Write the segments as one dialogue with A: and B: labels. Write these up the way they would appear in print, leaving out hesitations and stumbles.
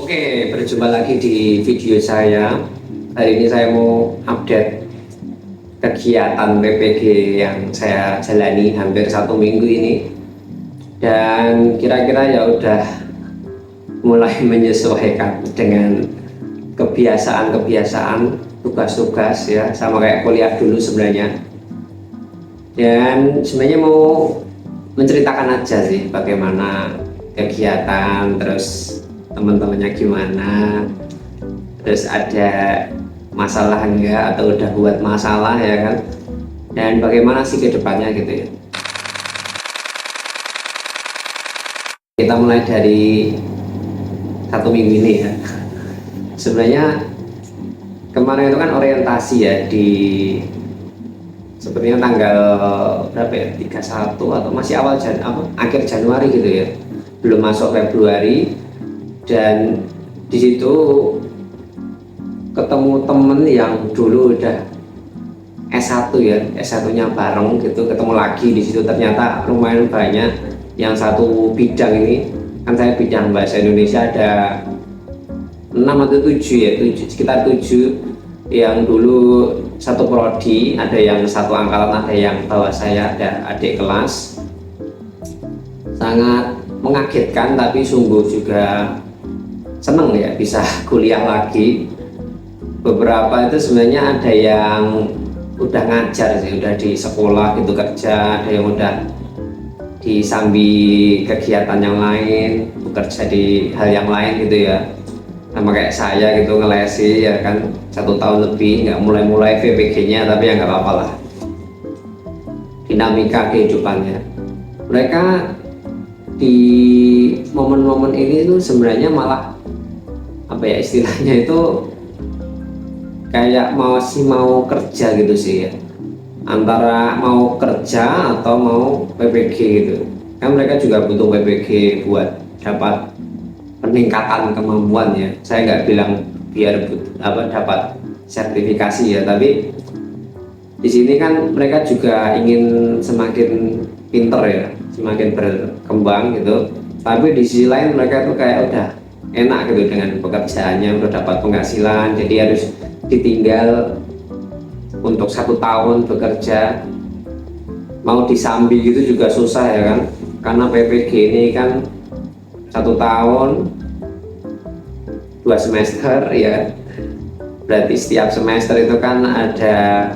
A: Oke, berjumpa lagi di video saya. Hari ini saya mau update kegiatan PPG yang saya jalani hampir 1 minggu ini. Dan kira-kira ya udah mulai menyesuaikan dengan kebiasaan-kebiasaan, tugas-tugas ya, sama kayak kuliah dulu sebenarnya. Dan sebenarnya mau menceritakan aja sih bagaimana kegiatan, terus teman-temannya gimana, terus ada masalah enggak atau udah buat masalah ya kan, dan bagaimana sih ke depannya gitu ya. Kita mulai dari 1 minggu ini ya. Sebenarnya kemarin itu kan orientasi ya, di sepertinya tanggal berapa ya, 31 atau masih akhir Januari gitu ya, belum masuk Februari. Dan di situ ketemu temen yang dulu udah S1 ya, S1-nya bareng gitu, ketemu lagi di situ. Ternyata lumayan banyak yang satu bidang ini. Kan saya bidang bahasa Indonesia, ada 6 atau 7 ya, sekitar 7 yang dulu satu prodi, ada yang satu angkatan, ada yang bawah saya, ada adik kelas. Sangat mengagetkan tapi sungguh juga seneng ya bisa kuliah lagi. Beberapa itu sebenarnya ada yang udah ngajar sih, udah di sekolah gitu kerja, ada yang udah disambi kegiatan yang lain, bekerja di hal yang lain gitu ya, sama kayak saya gitu, ngelesi ya kan 1 tahun lebih, nggak mulai VPG-nya, tapi ya nggak apa-apa lah, dinamika kehidupannya. Mereka di momen-momen ini tuh sebenarnya malah apa ya istilahnya itu, kayak masih mau kerja gitu sih ya, antara mau kerja atau mau PPG gitu kan. Mereka juga butuh PPG buat dapat peningkatan kemampuan ya. Saya nggak bilang biar dapat sertifikasi ya, tapi di sini kan mereka juga ingin semakin pinter ya, semakin berkembang gitu. Tapi di sisi lain mereka tuh kayak udah enak gitu dengan pekerjaannya, udah dapat penghasilan, jadi harus ditinggal untuk 1 tahun bekerja, mau disambi gitu juga susah ya kan, karena PPG ini kan 1 tahun 2 semester ya, berarti setiap semester itu kan ada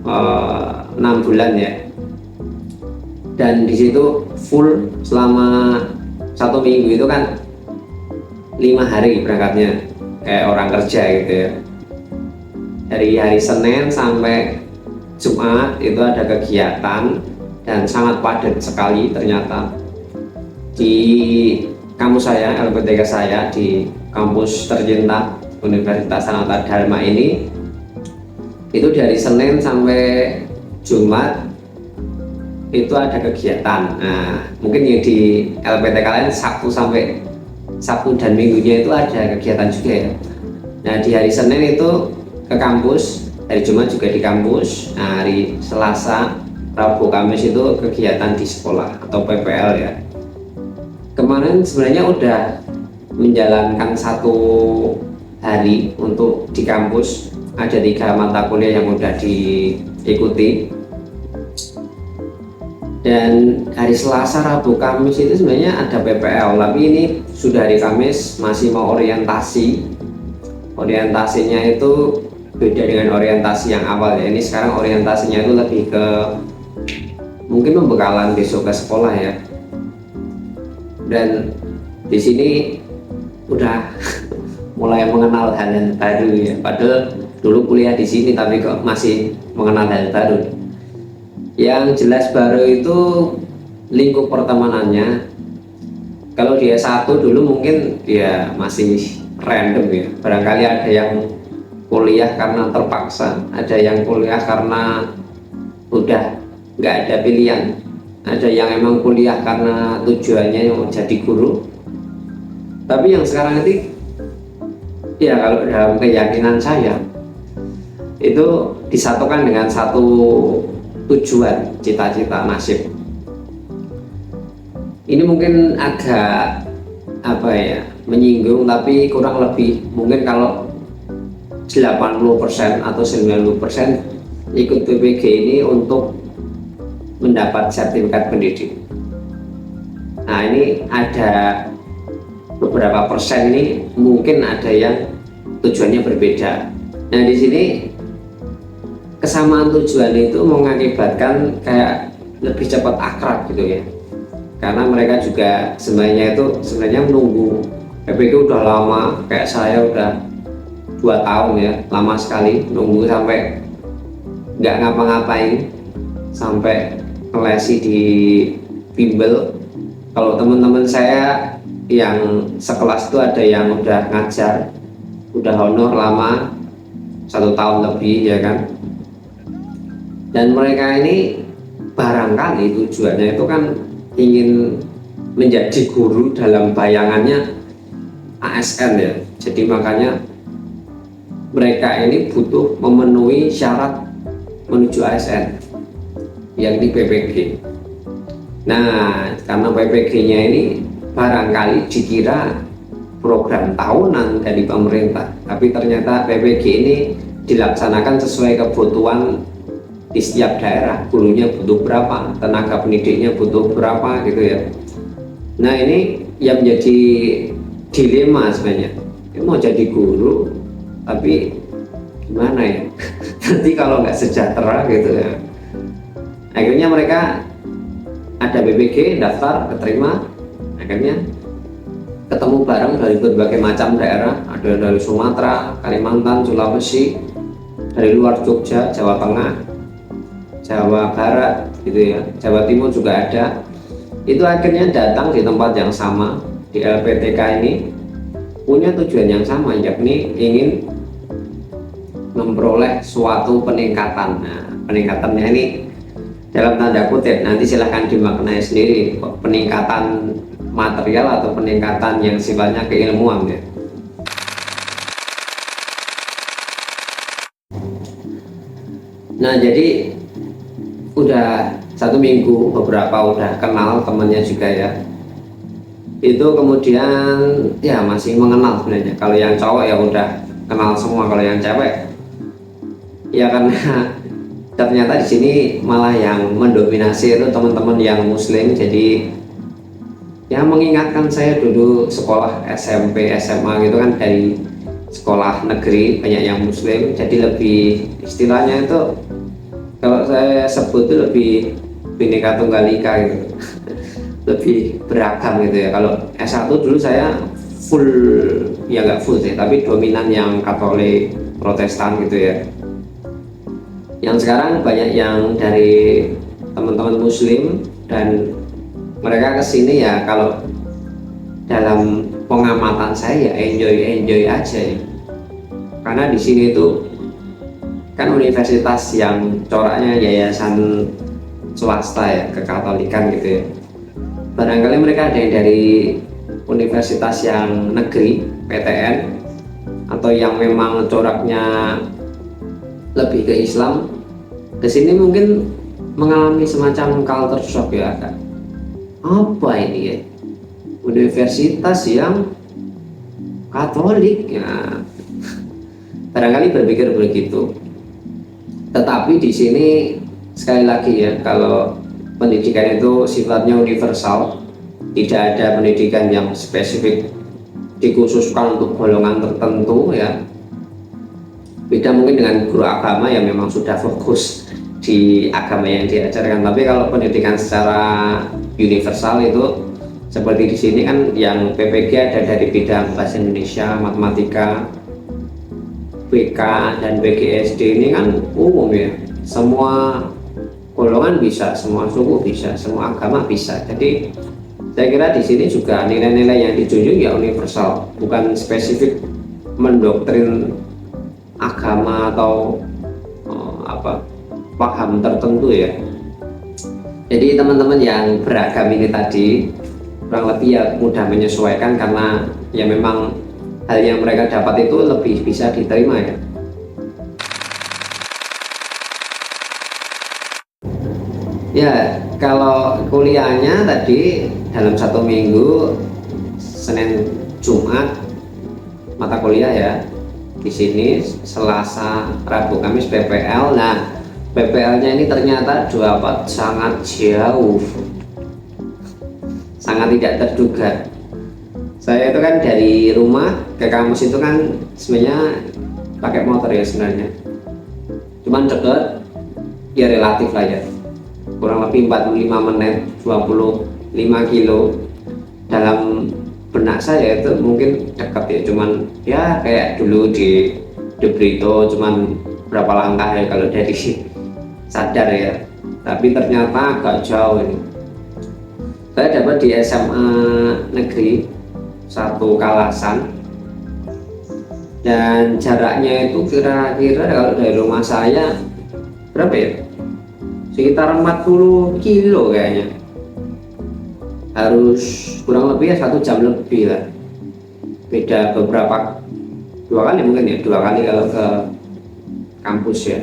A: 6 bulan ya, dan di situ full selama 1 minggu itu kan 5 hari berangkatnya kayak orang kerja gitu ya. Dari hari Senin sampai Jumat itu ada kegiatan dan sangat padat sekali ternyata di kampus saya, LPTK saya di kampus tercinta Universitas Sanata Dharma ini. Itu dari Senin sampai Jumat itu ada kegiatan. Nah, mungkin yang di LPTK lain Sabtu dan Minggunya itu ada kegiatan juga ya. Nah, di hari Senin itu ke kampus, hari Jumat juga di kampus. Nah, hari Selasa, Rabu, Kamis itu kegiatan di sekolah atau PPL ya. Kemarin sebenarnya udah menjalankan 1 hari untuk di kampus, ada 3 mata kuliah yang udah diikuti. Dan hari Selasa, Rabu, Kamis itu sebenarnya ada PPL, tapi ini sudah hari Kamis masih mau orientasi. Orientasinya itu beda dengan orientasi yang awal ya. Ini sekarang orientasinya itu lebih ke mungkin pembekalan besok ke sekolah ya. Dan di sini udah mulai mengenal hal-hal baru ya. Padahal dulu kuliah di sini tapi kok masih mengenal hal baru. Yang jelas baru itu lingkup pertemanannya. Kalau dia satu dulu mungkin ya masih random ya. Barangkali ada yang kuliah karena terpaksa, ada yang kuliah karena udah nggak ada pilihan, ada yang emang kuliah karena tujuannya mau jadi guru. Tapi yang sekarang ini ya, kalau dalam keyakinan saya itu disatukan dengan satu tujuan, cita-cita, nasib. Ini mungkin agak apa ya, menyinggung, tapi kurang lebih mungkin kalau 80% atau 90% ikut PPG ini untuk mendapat sertifikat pendidik. Nah, ini ada beberapa persen ini mungkin ada yang tujuannya berbeda. Nah, di sini kesamaan tujuan itu mengakibatkan kayak lebih cepat akrab gitu ya, karena mereka juga sebenarnya menunggu PPG udah lama. Kayak saya udah 2 tahun ya, lama sekali nunggu sampai nggak ngapa-ngapain, sampai ngelesi di bimbel. Kalau teman-teman saya yang sekelas itu ada yang udah ngajar, udah honor lama 1 tahun lebih ya kan. Dan mereka ini barangkali tujuannya itu kan ingin menjadi guru dalam bayangannya ASN ya. Jadi makanya mereka ini butuh memenuhi syarat menuju ASN, yakni PPG. Nah, karena PPG-nya ini barangkali dikira program tahunan dari pemerintah, tapi ternyata PPG ini dilaksanakan sesuai kebutuhan di setiap daerah. Gurunya butuh berapa, tenaga pendidiknya butuh berapa gitu ya. Nah, ini yang menjadi dilema sebenarnya. Mau jadi guru tapi gimana ya? Nanti kalau nggak sejahtera gitu ya. Akhirnya mereka ada PPG, daftar, keterima. Akhirnya ketemu bareng dari berbagai macam daerah, ada dari Sumatera, Kalimantan, Sulawesi, dari luar Jogja, Jawa Tengah, Jawa Barat gitu ya, Jawa Timur juga ada. Itu akhirnya datang di tempat yang sama, di LPTK ini punya tujuan yang sama, yakni ingin memperoleh suatu peningkatan. Nah, peningkatannya ini dalam tanda kutip, nanti silahkan dimaknai sendiri, peningkatan material atau peningkatan yang sifatnya keilmuan ya. Nah, jadi udah 1 minggu, beberapa udah kenal temennya juga ya. Itu kemudian ya masih mengenal sebenarnya. Kalau yang cowok ya udah kenal semua, kalau yang cewek ya karena ternyata di sini malah yang mendominasi itu teman-teman yang muslim. Jadi ya mengingatkan saya dulu sekolah SMP, SMA gitu kan, dari sekolah negeri banyak yang muslim, jadi lebih istilahnya itu kalau saya sebut itu lebih Bhinneka Tunggal Ika gitu. Lebih beragam gitu ya. Kalau S1 dulu saya full, ya nggak full sih, tapi dominan yang Katolik, Protestan gitu ya. Yang sekarang banyak yang dari teman-teman muslim, dan mereka kesini ya kalau dalam pengamatan saya ya enjoy aja ya. Karena di sini itu kan universitas yang coraknya yayasan swasta ya, kekatolikan gitu ya. Barangkali mereka ada yang dari universitas yang negeri, PTN, atau yang memang coraknya lebih ke Islam. Kesini mungkin mengalami semacam culture shock ya, kan? Apa ini ya? Universitas yang Katolik ya. Barangkali berpikir begitu. Tetapi di sini sekali lagi ya, kalau pendidikan itu sifatnya universal, tidak ada pendidikan yang spesifik dikhususkan untuk golongan tertentu ya. Beda mungkin dengan guru agama yang memang sudah fokus di agama yang diajarkan. Tapi kalau pendidikan secara universal itu seperti di sini kan, yang PPG ada dari bidang bahasa Indonesia, matematika, BK, dan BGSD ini kan umum ya. Semua golongan bisa, semua suku bisa, semua agama bisa. Jadi saya kira di sini juga nilai-nilai yang dijunjung ya universal, bukan spesifik mendoktrin agama atau paham tertentu ya. Jadi teman-teman yang beragam ini tadi kurang lebih ya mudah menyesuaikan, karena ya memang hal yang mereka dapat itu lebih bisa diterima ya. Ya, kalau kuliahnya tadi dalam 1 minggu Senin Jumat mata kuliah ya di sini, Selasa Rabu Kamis PPL. Nah, PPL-nya ini ternyata 24 sangat jauh, sangat tidak terduga. Saya itu kan dari rumah ke kampus itu kan sebenarnya pakai motor ya sebenarnya, cuman deket ya, relatif lah ya, kurang lebih 45 menit, 25 kilo. Dalam benak saya itu mungkin dekat ya, cuman ya kayak dulu di Brito cuman berapa langkah ya kalau dari sadar ya, tapi ternyata agak jauh ini. Saya dapat di SMA negeri 1 Kalasan, dan jaraknya itu kira-kira kalau dari rumah saya berapa ya, sekitar 40 kilo kayaknya, harus kurang lebih ya 1 jam lebih lah, beda beberapa, 2 kali mungkin ya, 2 kali kalau ke kampus ya.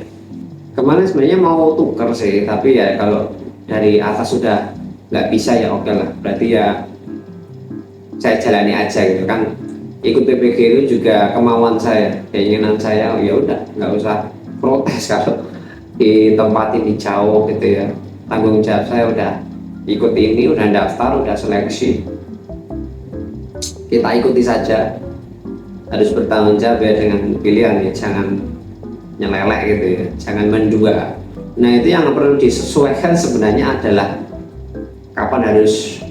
A: Kemarin sebenarnya mau tuker sih, tapi ya kalau dari atas sudah nggak bisa ya oke lah, berarti ya saya jalani aja gitu kan. Ikut PPG itu juga kemauan saya, keinginan saya, ya udah nggak usah protes kalau ditempatin di jauh gitu ya. Tanggung jawab saya udah ikut ini, udah daftar, udah seleksi, kita ikuti saja, harus bertanggung jawab ya dengan pilihan ya, jangan nyelelek gitu ya, jangan mendua. Nah itu yang perlu disesuaikan sebenarnya adalah kapan harus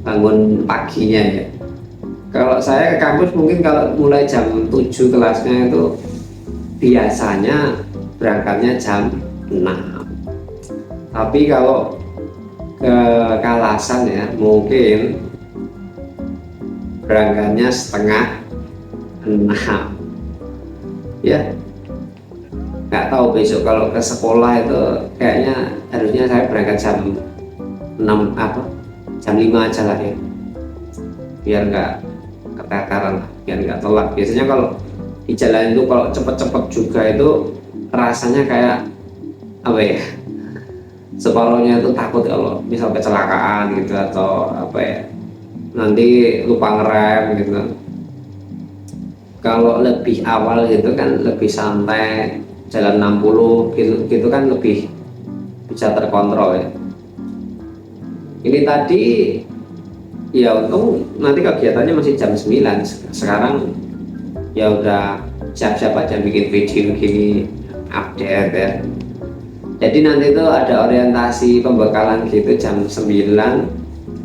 A: bangun paginya ya. Kalau saya ke kampus mungkin kalau mulai jam 7 kelasnya itu biasanya berangkatnya jam 6, tapi kalau ke Kalasan ya mungkin berangkatnya setengah 6 ya. Nggak tahu besok kalau ke sekolah itu kayaknya harusnya saya berangkat jam 6 jam 5 aja lah ya, biar nggak keteteran lah, biar nggak telat. Biasanya kalau di jalan itu kalau cepet-cepet juga itu rasanya kayak apa ya, separuhnya itu takut kalau misal kecelakaan gitu, atau apa ya, nanti lupa ngerem gitu. Kalau lebih awal gitu kan lebih santai, jalan 60 gitu kan lebih bisa terkontrol ya. Ini tadi ya untung nanti kegiatannya masih jam 9, sekarang ya udah siap-siap aja bikin video gini, update ya. Jadi nanti itu ada orientasi pembekalan gitu jam 9,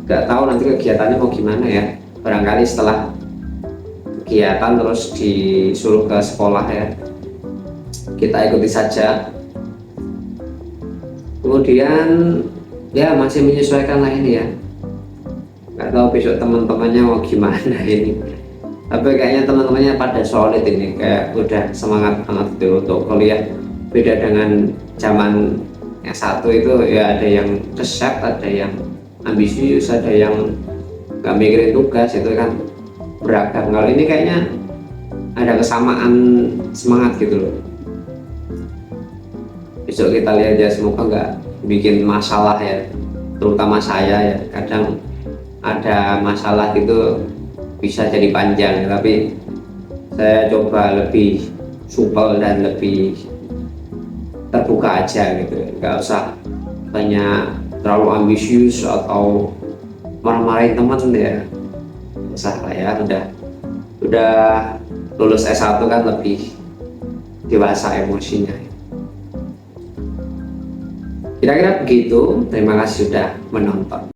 A: nggak tahu nanti kegiatannya mau gimana ya, barangkali setelah kegiatan terus disuruh ke sekolah ya, kita ikuti saja. Kemudian ya masih menyesuaikan lah ini ya, nggak tahu besok teman-temannya mau gimana ini, tapi kayaknya teman-temannya pada solid ini, kayak udah semangat banget gitu untuk kuliah. Beda dengan zaman S1 itu ya, ada yang kesep, ada yang ambisius, ada yang nggak mikirin tugas, itu kan beragam. Kalau ini kayaknya ada kesamaan semangat gitu loh. Besok kita lihat ya, semoga nggak bikin masalah ya, terutama saya ya, kadang ada masalah gitu bisa jadi panjang, tapi saya coba lebih supel dan lebih terbuka aja gitu, nggak usah banyak terlalu ambisius atau marah-marahin teman ya, nggak usah lah ya. Udah lulus S1 kan lebih dewasa emosinya. Kira-kira begitu. Terima kasih sudah menonton.